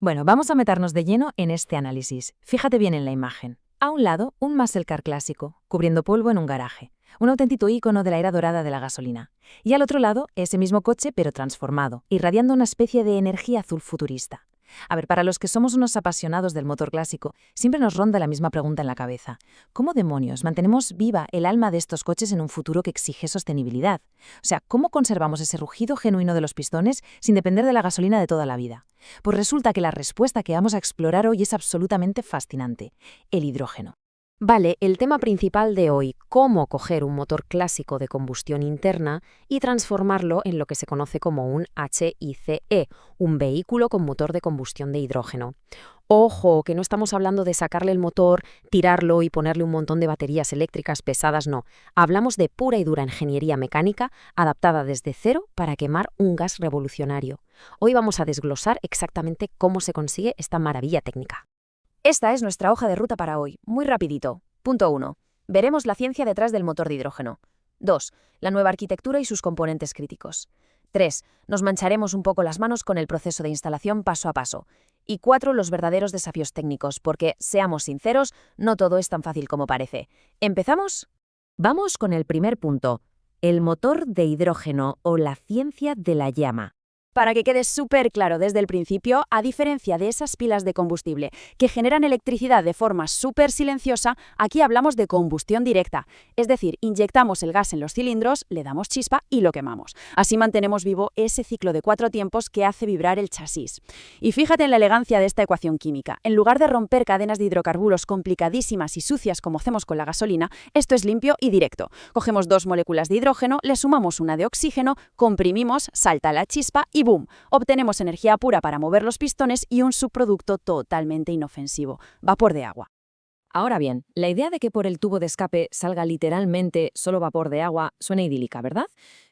Bueno, vamos a meternos de lleno en este análisis. Fíjate bien en la imagen. A un lado, un muscle car clásico, cubriendo polvo en un garaje. Un auténtico ícono de la era dorada de la gasolina. Y al otro lado, ese mismo coche, pero transformado, irradiando una especie de energía azul futurista. A ver, para los que somos unos apasionados del motor clásico, siempre nos ronda la misma pregunta en la cabeza. ¿Cómo demonios mantenemos viva el alma de estos coches en un futuro que exige sostenibilidad? O sea, ¿cómo conservamos ese rugido genuino de los pistones sin depender de la gasolina de toda la vida? Pues resulta que la respuesta que vamos a explorar hoy es absolutamente fascinante: el hidrógeno. Vale, el tema principal de hoy, cómo coger un motor clásico de combustión interna y transformarlo en lo que se conoce como un HICE, un vehículo con motor de combustión de hidrógeno. Ojo, que no estamos hablando de sacarle el motor, tirarlo y ponerle un montón de baterías eléctricas pesadas, no. Hablamos de pura y dura ingeniería mecánica adaptada desde cero para quemar un gas revolucionario. Hoy vamos a desglosar exactamente cómo se consigue esta maravilla técnica. Esta es nuestra hoja de ruta para hoy, muy rapidito. Punto 1. Veremos la ciencia detrás del motor de hidrógeno. 2. La nueva arquitectura y sus componentes críticos. 3. Nos mancharemos un poco las manos con el proceso de instalación paso a paso. Y 4. Los verdaderos desafíos técnicos, porque, seamos sinceros, no todo es tan fácil como parece. ¿Empezamos? Vamos con el primer punto, el motor de hidrógeno o la ciencia de la llama. Para que quede súper claro desde el principio, a diferencia de esas pilas de combustible que generan electricidad de forma súper silenciosa, aquí hablamos de combustión directa. Es decir, inyectamos el gas en los cilindros, le damos chispa y lo quemamos. Así mantenemos vivo ese ciclo de 4 tiempos que hace vibrar el chasis. Y fíjate en la elegancia de esta ecuación química. En lugar de romper cadenas de hidrocarburos complicadísimas y sucias como hacemos con la gasolina, esto es limpio y directo. Cogemos 2 moléculas de hidrógeno, le sumamos una de oxígeno, comprimimos, salta la chispa y ¡boom! Obtenemos energía pura para mover los pistones y un subproducto totalmente inofensivo: vapor de agua. Ahora bien, la idea de que por el tubo de escape salga literalmente solo vapor de agua suena idílica, ¿verdad?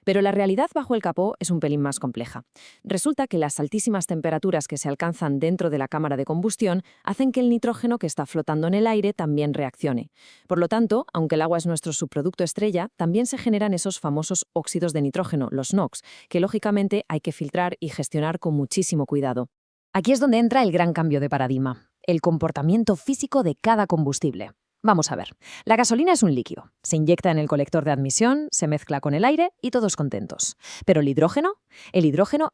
Pero la realidad bajo el capó es un pelín más compleja. Resulta que las altísimas temperaturas que se alcanzan dentro de la cámara de combustión hacen que el nitrógeno que está flotando en el aire también reaccione. Por lo tanto, aunque el agua es nuestro subproducto estrella, también se generan esos famosos óxidos de nitrógeno, los NOx, que lógicamente hay que filtrar y gestionar con muchísimo cuidado. Aquí es donde entra el gran cambio de paradigma: el comportamiento físico de cada combustible. Vamos a ver, la gasolina es un líquido. Se inyecta en el colector de admisión, se mezcla con el aire y todos contentos. Pero el hidrógeno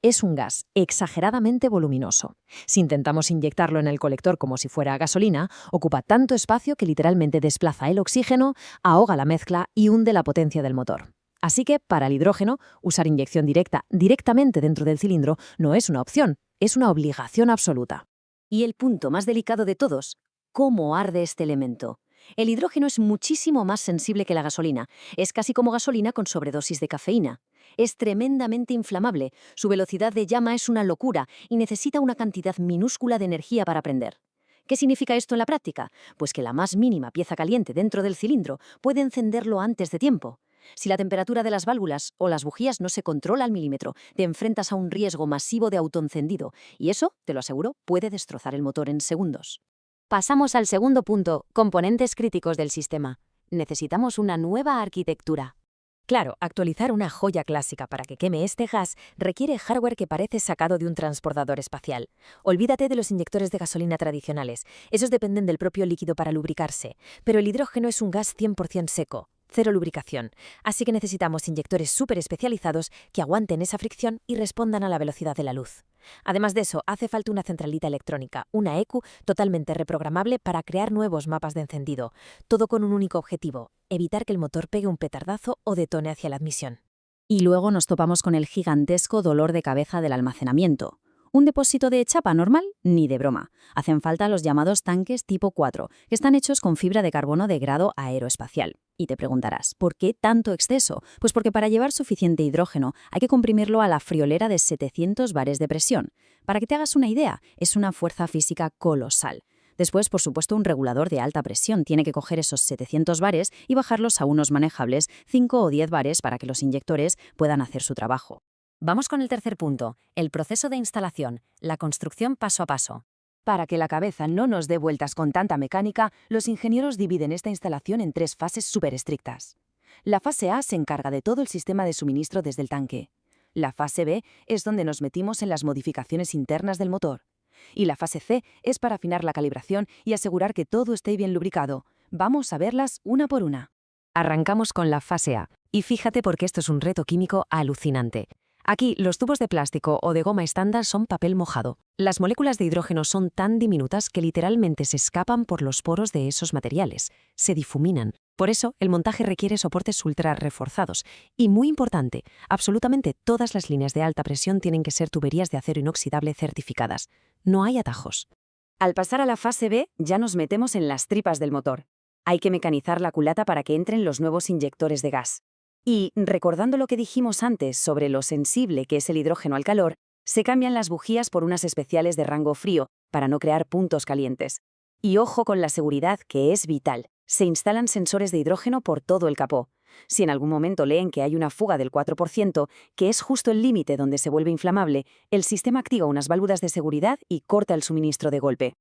es un gas exageradamente voluminoso. Si intentamos inyectarlo en el colector como si fuera gasolina, ocupa tanto espacio que literalmente desplaza el oxígeno, ahoga la mezcla y hunde la potencia del motor. Así que, para el hidrógeno, usar inyección directa directamente dentro del cilindro no es una opción, es una obligación absoluta. Y el punto más delicado de todos: ¿cómo arde este elemento? El hidrógeno es muchísimo más sensible que la gasolina. Es casi como gasolina con sobredosis de cafeína. Es tremendamente inflamable, su velocidad de llama es una locura y necesita una cantidad minúscula de energía para prender. ¿Qué significa esto en la práctica? Pues que la más mínima pieza caliente dentro del cilindro puede encenderlo antes de tiempo. Si la temperatura de las válvulas o las bujías no se controla al milímetro, te enfrentas a un riesgo masivo de autoencendido, y eso, te lo aseguro, puede destrozar el motor en segundos. Pasamos al segundo punto, componentes críticos del sistema. Necesitamos una nueva arquitectura. Claro, actualizar una joya clásica para que queme este gas requiere hardware que parece sacado de un transportador espacial. Olvídate de los inyectores de gasolina tradicionales, esos dependen del propio líquido para lubricarse, pero el hidrógeno es un gas 100% seco, cero lubricación, así que necesitamos inyectores súper especializados que aguanten esa fricción y respondan a la velocidad de la luz. Además de eso, hace falta una centralita electrónica, una ECU totalmente reprogramable para crear nuevos mapas de encendido, todo con un único objetivo: evitar que el motor pegue un petardazo o detone hacia la admisión. Y luego nos topamos con el gigantesco dolor de cabeza del almacenamiento. ¿Un depósito de chapa normal? Ni de broma. Hacen falta los llamados tanques tipo 4, que están hechos con fibra de carbono de grado aeroespacial. Y te preguntarás, ¿por qué tanto exceso? Pues porque para llevar suficiente hidrógeno hay que comprimirlo a la friolera de 700 bares de presión. Para que te hagas una idea, es una fuerza física colosal. Después, por supuesto, un regulador de alta presión tiene que coger esos 700 bares y bajarlos a unos manejables 5 o 10 bares para que los inyectores puedan hacer su trabajo. Vamos con el tercer punto, el proceso de instalación, la construcción paso a paso. Para que la cabeza no nos dé vueltas con tanta mecánica, los ingenieros dividen esta instalación en 3 fases súper estrictas. La fase A se encarga de todo el sistema de suministro desde el tanque. La fase B es donde nos metimos en las modificaciones internas del motor. Y la fase C es para afinar la calibración y asegurar que todo esté bien lubricado. Vamos a verlas una por una. Arrancamos con la fase A. Y fíjate porque esto es un reto químico alucinante. Aquí, los tubos de plástico o de goma estándar son papel mojado. Las moléculas de hidrógeno son tan diminutas que literalmente se escapan por los poros de esos materiales. Se difuminan. Por eso, el montaje requiere soportes ultra reforzados. Y muy importante, absolutamente todas las líneas de alta presión tienen que ser tuberías de acero inoxidable certificadas. No hay atajos. Al pasar a la fase B, ya nos metemos en las tripas del motor. Hay que mecanizar la culata para que entren los nuevos inyectores de gas. Y, recordando lo que dijimos antes sobre lo sensible que es el hidrógeno al calor, se cambian las bujías por unas especiales de rango frío para no crear puntos calientes. Y ojo con la seguridad, que es vital. Se instalan sensores de hidrógeno por todo el capó. Si en algún momento leen que hay una fuga del 4%, que es justo el límite donde se vuelve inflamable, el sistema activa unas válvulas de seguridad y corta el suministro de golpe.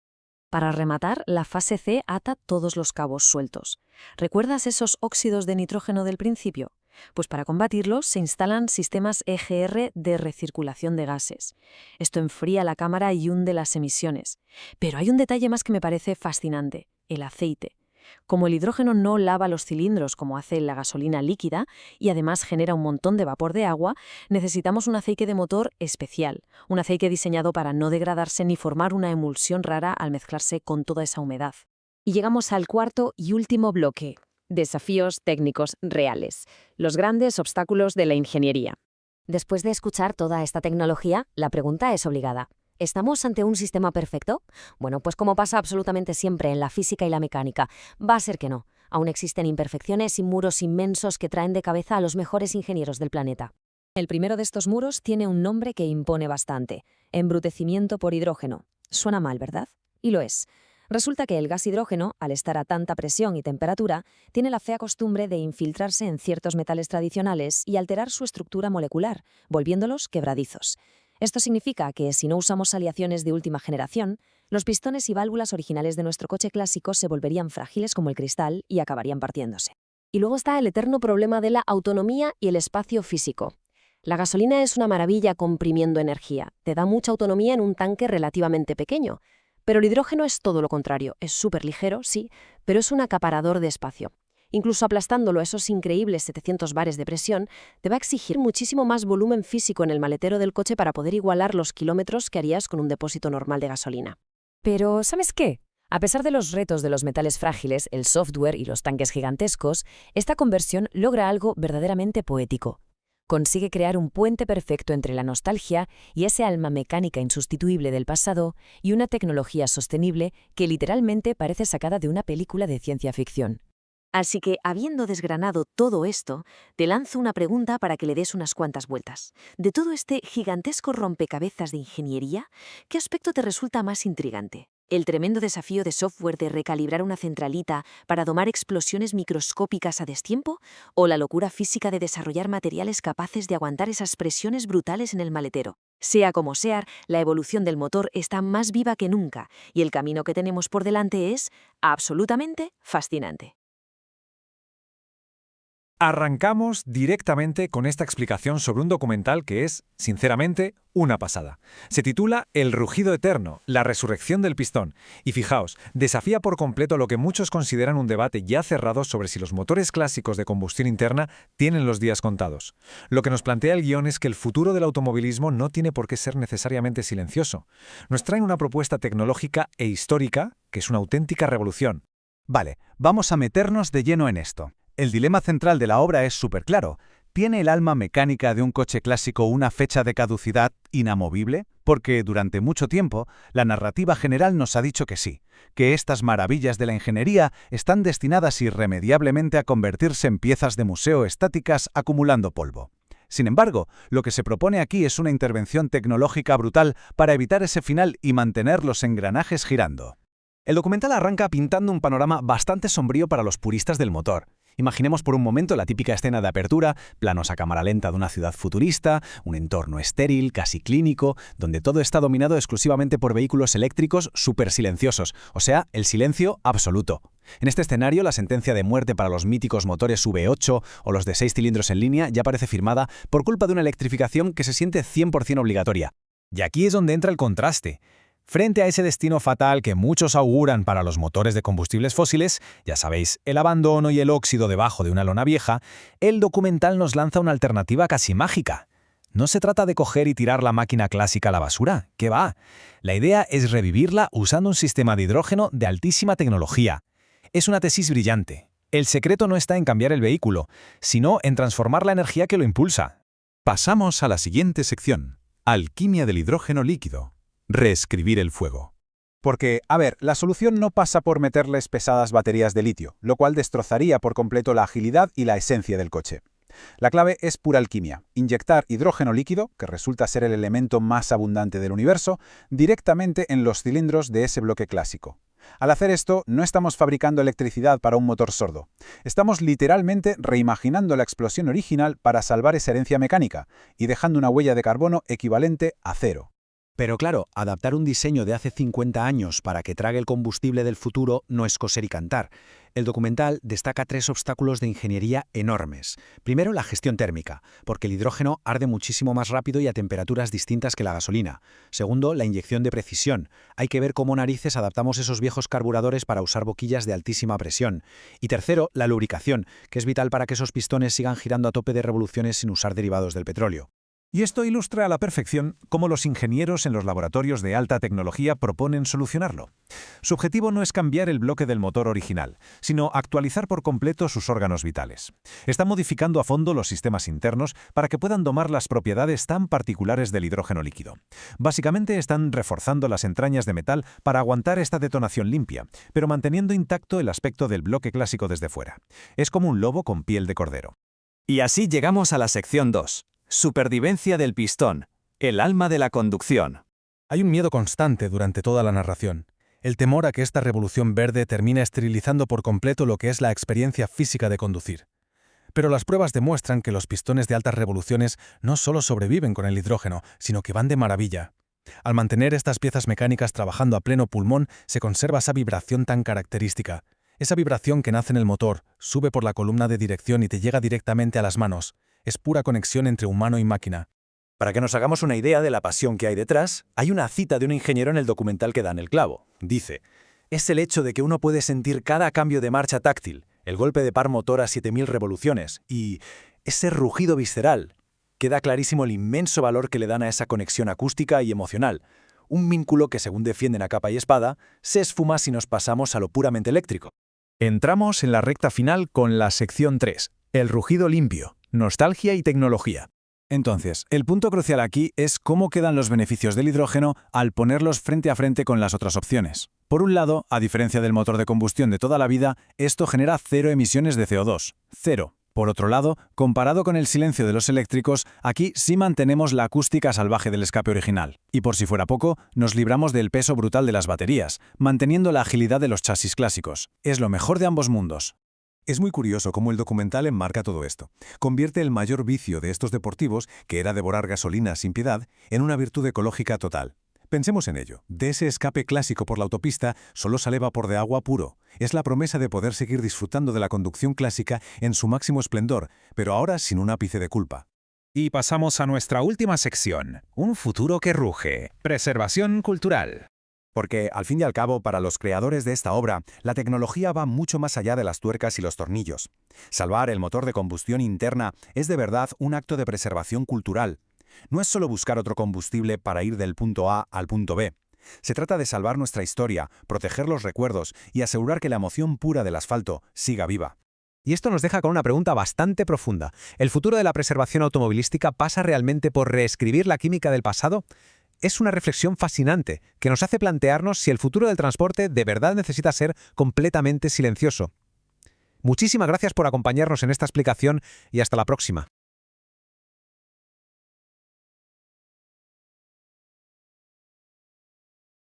Para rematar, la fase C ata todos los cabos sueltos. ¿Recuerdas esos óxidos de nitrógeno del principio? Pues para combatirlos se instalan sistemas EGR de recirculación de gases. Esto enfría la cámara y hunde las emisiones. Pero hay un detalle más que me parece fascinante: el aceite. Como el hidrógeno no lava los cilindros como hace la gasolina líquida y además genera un montón de vapor de agua, necesitamos un aceite de motor especial, un aceite diseñado para no degradarse ni formar una emulsión rara al mezclarse con toda esa humedad. Y llegamos al cuarto y último bloque: desafíos técnicos reales, los grandes obstáculos de la ingeniería. Después de escuchar toda esta tecnología, la pregunta es obligada. ¿Estamos ante un sistema perfecto? Bueno, pues como pasa absolutamente siempre en la física y la mecánica, va a ser que no. Aún existen imperfecciones y muros inmensos que traen de cabeza a los mejores ingenieros del planeta. El primero de estos muros tiene un nombre que impone bastante: embrutecimiento por hidrógeno. Suena mal, ¿verdad? Y lo es. Resulta que el gas hidrógeno, al estar a tanta presión y temperatura, tiene la fea costumbre de infiltrarse en ciertos metales tradicionales y alterar su estructura molecular, volviéndolos quebradizos. Esto significa que, si no usamos aleaciones de última generación, los pistones y válvulas originales de nuestro coche clásico se volverían frágiles como el cristal y acabarían partiéndose. Y luego está el eterno problema de la autonomía y el espacio físico. La gasolina es una maravilla comprimiendo energía. Te da mucha autonomía en un tanque relativamente pequeño. Pero el hidrógeno es todo lo contrario. Es súper ligero, sí, pero es un acaparador de espacio. Incluso aplastándolo a esos increíbles 700 bares de presión, te va a exigir muchísimo más volumen físico en el maletero del coche para poder igualar los kilómetros que harías con un depósito normal de gasolina. Pero, ¿sabes qué? A pesar de los retos de los metales frágiles, el software y los tanques gigantescos, esta conversión logra algo verdaderamente poético. Consigue crear un puente perfecto entre la nostalgia y ese alma mecánica insustituible del pasado y una tecnología sostenible que literalmente parece sacada de una película de ciencia ficción. Así que, habiendo desgranado todo esto, te lanzo una pregunta para que le des unas cuantas vueltas. De todo este gigantesco rompecabezas de ingeniería, ¿qué aspecto te resulta más intrigante? ¿El tremendo desafío de software de recalibrar una centralita para domar explosiones microscópicas a destiempo? ¿O la locura física de desarrollar materiales capaces de aguantar esas presiones brutales en el maletero? Sea como sea, la evolución del motor está más viva que nunca y el camino que tenemos por delante es absolutamente fascinante. Arrancamos directamente con esta explicación sobre un documental que es, sinceramente, una pasada. Se titula El rugido eterno, la resurrección del pistón. Y fijaos, desafía por completo lo que muchos consideran un debate ya cerrado sobre si los motores clásicos de combustión interna tienen los días contados. Lo que nos plantea el guión es que el futuro del automovilismo no tiene por qué ser necesariamente silencioso. Nos traen una propuesta tecnológica e histórica que es una auténtica revolución. Vale, vamos a meternos de lleno en esto. El dilema central de la obra es súper claro. ¿Tiene el alma mecánica de un coche clásico una fecha de caducidad inamovible? Porque durante mucho tiempo la narrativa general nos ha dicho que sí, que estas maravillas de la ingeniería están destinadas irremediablemente a convertirse en piezas de museo estáticas acumulando polvo. Sin embargo, lo que se propone aquí es una intervención tecnológica brutal para evitar ese final y mantener los engranajes girando. El documental arranca pintando un panorama bastante sombrío para los puristas del motor. Imaginemos por un momento la típica escena de apertura, planos a cámara lenta de una ciudad futurista, un entorno estéril, casi clínico, donde todo está dominado exclusivamente por vehículos eléctricos súper silenciosos, o sea, el silencio absoluto. En este escenario, la sentencia de muerte para los míticos motores V8 o los de 6 cilindros en línea ya parece firmada por culpa de una electrificación que se siente 100% obligatoria. Y aquí es donde entra el contraste. Frente a ese destino fatal que muchos auguran para los motores de combustibles fósiles, ya sabéis, el abandono y el óxido debajo de una lona vieja, el documental nos lanza una alternativa casi mágica. No se trata de coger y tirar la máquina clásica a la basura, ¿qué va? La idea es revivirla usando un sistema de hidrógeno de altísima tecnología. Es una tesis brillante. El secreto no está en cambiar el vehículo, sino en transformar la energía que lo impulsa. Pasamos a la siguiente sección: alquimia del hidrógeno líquido. Reescribir el fuego. Porque, a ver, la solución no pasa por meterles pesadas baterías de litio, lo cual destrozaría por completo la agilidad y la esencia del coche. La clave es pura alquimia: inyectar hidrógeno líquido, que resulta ser el elemento más abundante del universo, directamente en los cilindros de ese bloque clásico. Al hacer esto, no estamos fabricando electricidad para un motor sordo. Estamos literalmente reimaginando la explosión original para salvar esa herencia mecánica y dejando una huella de carbono equivalente a cero. Pero claro, adaptar un diseño de hace 50 años para que trague el combustible del futuro no es coser y cantar. El documental destaca 3 obstáculos de ingeniería enormes. Primero, la gestión térmica, porque el hidrógeno arde muchísimo más rápido y a temperaturas distintas que la gasolina. Segundo, la inyección de precisión. Hay que ver cómo narices adaptamos esos viejos carburadores para usar boquillas de altísima presión. Y tercero, la lubricación, que es vital para que esos pistones sigan girando a tope de revoluciones sin usar derivados del petróleo. Y esto ilustra a la perfección cómo los ingenieros en los laboratorios de alta tecnología proponen solucionarlo. Su objetivo no es cambiar el bloque del motor original, sino actualizar por completo sus órganos vitales. Están modificando a fondo los sistemas internos para que puedan domar las propiedades tan particulares del hidrógeno líquido. Básicamente están reforzando las entrañas de metal para aguantar esta detonación limpia, pero manteniendo intacto el aspecto del bloque clásico desde fuera. Es como un lobo con piel de cordero. Y así llegamos a la sección 2. Supervivencia del pistón, el alma de la conducción. Hay un miedo constante durante toda la narración. El temor a que esta revolución verde termine esterilizando por completo lo que es la experiencia física de conducir. Pero las pruebas demuestran que los pistones de altas revoluciones no solo sobreviven con el hidrógeno, sino que van de maravilla. Al mantener estas piezas mecánicas trabajando a pleno pulmón, se conserva esa vibración tan característica. Esa vibración que nace en el motor, sube por la columna de dirección y te llega directamente a las manos. Es pura conexión entre humano y máquina. Para que nos hagamos una idea de la pasión que hay detrás, hay una cita de un ingeniero en el documental que da en el clavo. Dice: es el hecho de que uno puede sentir cada cambio de marcha táctil, el golpe de par motor a 7000 revoluciones y ese rugido visceral. Queda clarísimo el inmenso valor que le dan a esa conexión acústica y emocional. Un vínculo que, según defienden a capa y espada, se esfuma si nos pasamos a lo puramente eléctrico. Entramos en la recta final con la sección 3, el rugido limpio. Nostalgia y tecnología. Entonces, el punto crucial aquí es cómo quedan los beneficios del hidrógeno al ponerlos frente a frente con las otras opciones. Por un lado, a diferencia del motor de combustión de toda la vida, esto genera 0 emisiones de CO2. 0. Por otro lado, comparado con el silencio de los eléctricos, aquí sí mantenemos la acústica salvaje del escape original. Y por si fuera poco, nos libramos del peso brutal de las baterías, manteniendo la agilidad de los chasis clásicos. Es lo mejor de ambos mundos. Es muy curioso cómo el documental enmarca todo esto. Convierte el mayor vicio de estos deportivos, que era devorar gasolina sin piedad, en una virtud ecológica total. Pensemos en ello. De ese escape clásico por la autopista solo sale vapor de agua puro. Es la promesa de poder seguir disfrutando de la conducción clásica en su máximo esplendor, pero ahora sin un ápice de culpa. Y pasamos a nuestra última sección, un futuro que ruge, preservación cultural. Porque, al fin y al cabo, para los creadores de esta obra, la tecnología va mucho más allá de las tuercas y los tornillos. Salvar el motor de combustión interna es de verdad un acto de preservación cultural. No es solo buscar otro combustible para ir del punto A al punto B. Se trata de salvar nuestra historia, proteger los recuerdos y asegurar que la emoción pura del asfalto siga viva. Y esto nos deja con una pregunta bastante profunda. ¿El futuro de la preservación automovilística pasa realmente por reescribir la química del pasado? Es una reflexión fascinante que nos hace plantearnos si el futuro del transporte de verdad necesita ser completamente silencioso. Muchísimas gracias por acompañarnos en esta explicación y hasta la próxima.